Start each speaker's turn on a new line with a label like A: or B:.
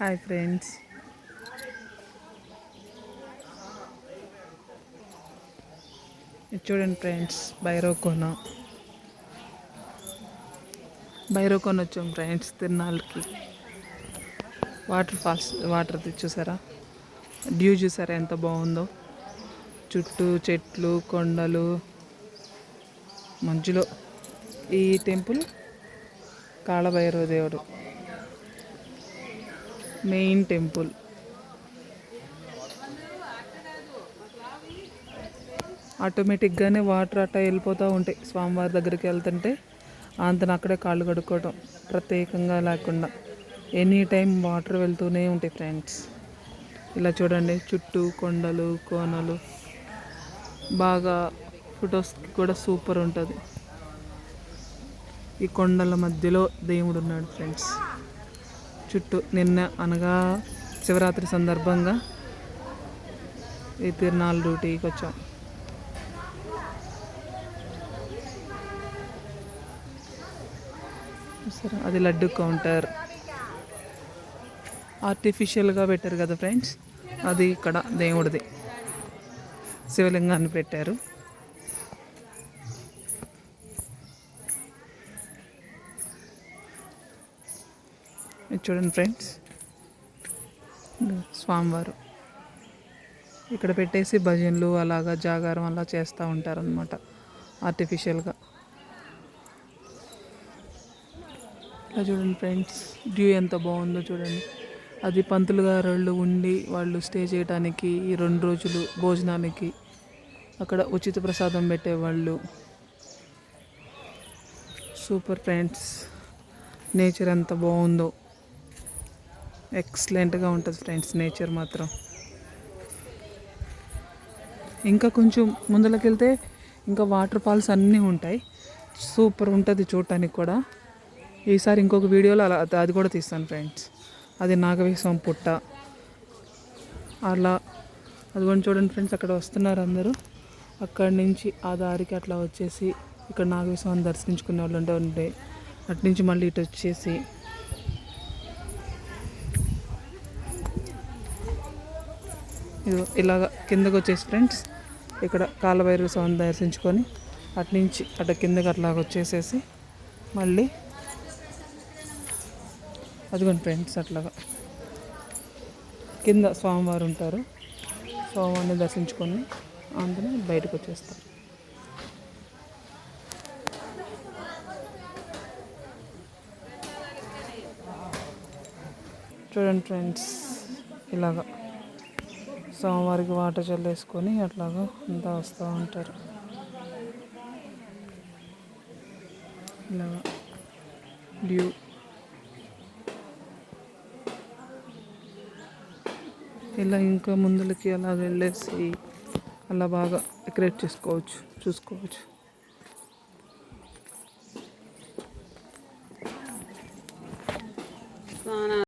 A: Hi friends, ఇది చూడండి friends, Bhairavakona వచ్చాం ఫ్రెండ్స్ తిరునాళ్ళకి. వాటర్ ఫాల్స్ వాటర్ చూసారా, డ్యూ చూసారా ఎంత బాగుందో. చుట్టూ చెట్లు కొండలు, మధ్యలో ఈ టెంపుల్ కాళభైరవ దేవుడు మెయిన్ టెంపుల్. ఆటోమేటిక్గానే వాటర్ అట్టా వెళ్ళిపోతూ ఉంటాయి. స్వామివారి దగ్గరికి వెళ్తుంటే అంతను అక్కడే కాళ్ళు కడుక్కోవటం, ప్రత్యేకంగా లేకుండా ఎనీ టైం వాటర్ వెళ్తూనే ఉంటాయి ఫ్రెండ్స్. ఇలా చూడండి, చుట్టూ కొండలు కోనలు, బాగా ఫొటోస్కి కూడా సూపర్ ఉంటుంది. ఈ కొండల మధ్యలో దేవుడు ఉన్నాడు ఫ్రెండ్స్. చుట్టూ నిన్న అనగా శివరాత్రి సందర్భంగా ఈ తిరునాళ్ళ డ్యూటీకి వచ్చాం. అది లడ్డు కౌంటర్, ఆర్టిఫిషియల్గా పెట్టారు కదా ఫ్రెండ్స్. అది ఇక్కడ దేవుడిది శివలింగాన్ని పెట్టారు. చూడండి ఫ్రెండ్స్, స్వామివారు ఇక్కడ పెట్టేసి భజనలు అలాగా జాగారం అలా చేస్తూ ఉంటారనమాట ఆర్టిఫిషియల్గా. ఇలా చూడండి ఫ్రెండ్స్, డ్యూ ఎంత బాగుందో చూడండి. అది పంతులు గారు ఉండి వాళ్ళు స్టే చేయడానికి ఈ 2 రోజులు భోజనానికి అక్కడ ఉచిత ప్రసాదం పెట్టేవాళ్ళు. సూపర్ ఫ్రెండ్స్, నేచర్ ఎంత బాగుందో, ఎక్సలెంట్గా ఉంటుంది ఫ్రెండ్స్ నేచర్ మాత్రం. ఇంకా కొంచెం ముందులోకి వెళ్తే ఇంకా వాటర్ ఫాల్స్ అన్నీ ఉంటాయి. సూపర్ ఉంటుంది చూడటానికి కూడా. ఈసారి ఇంకొక వీడియోలో అది కూడా తీస్తాను ఫ్రెండ్స్. అది నాగవేశం పుట్ట అలా అది కూడా చూడండి ఫ్రెండ్స్. అక్కడ వస్తున్నారు అందరూ, అక్కడి నుంచి ఆ దారికి అట్లా వచ్చేసి ఇక్కడ నాగవేశం దర్శించుకునే వాళ్ళు ఉంటే అటు నుంచి మళ్ళీ ఇటు వచ్చేసి ఇలాగ కిందకు వచ్చేసి ఫ్రెండ్స్ ఇక్కడ కాళభైరవ స్వామిని దర్శించుకొని అటు నుంచి అటు కిందకి అట్లాగ వచ్చేసేసి మళ్ళీ అదిగోండి ఫ్రెండ్స్ అట్లాగా కింద స్వామివారు ఉంటారు. స్వామివారిని దర్శించుకొని అందులో బయటకు వచ్చేస్తారు. చూడండి ఫ్రెండ్స్, ఇలాగా స్వామివారికి వాటర్ చల్లేసుకొని అట్లాగా అంతా వస్తూ ఉంటారు. ఇలాగా డ్యూ ఇలా ఇంకా ముందులకి అలా వెళ్ళేసి అలా బాగా డెకరేట్ చూసుకోవచ్చు.